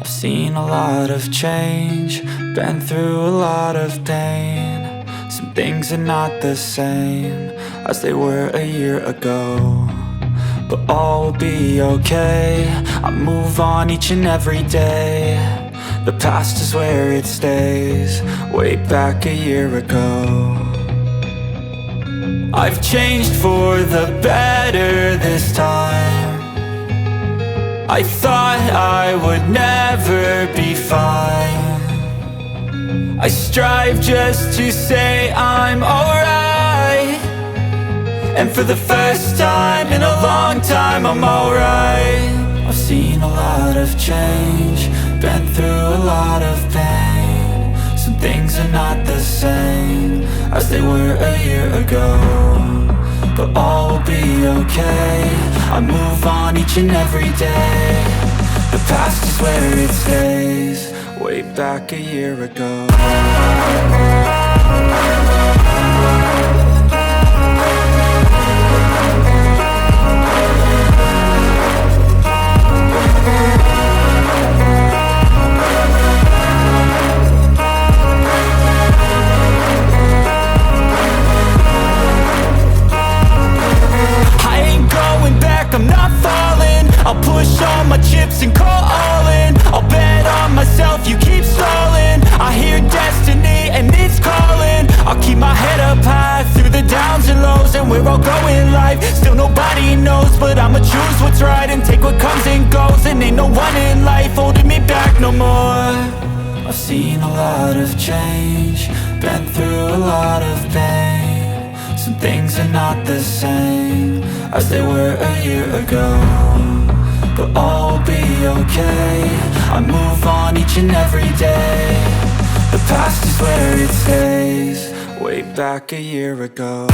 I've seen a lot of change, been through a lot of pain. Some things are not the same as they were a year ago, but all will be okay. I move on each and every day. The past is where it stays, way back a year ago. I've changed for the better this time. I thought I would never be fine. I strive just to say I'm alright, and for the first time in a long time I'm alright. I've seen a lot of change, been through a lot of pain. Some things are not the same as they were a year ago, but all will be okay. I move on each and every day. The past is where it stays, way back a year ago. I'm not falling. I'll push all my chips and call all in. I'll bet on myself, you keep stalling. I hear destiny and it's calling. I'll keep my head up high through the downs and lows, and we're all going live. Still nobody knows, but I'ma choose what's right and take what comes and goes. And ain't no one in life holding me back no more. I've seen a lot of change, been through a lot of pain. Some things are not the same as they were a year ago, but all will be okay. I move on each and every day. The past is where it stays, way back a year ago.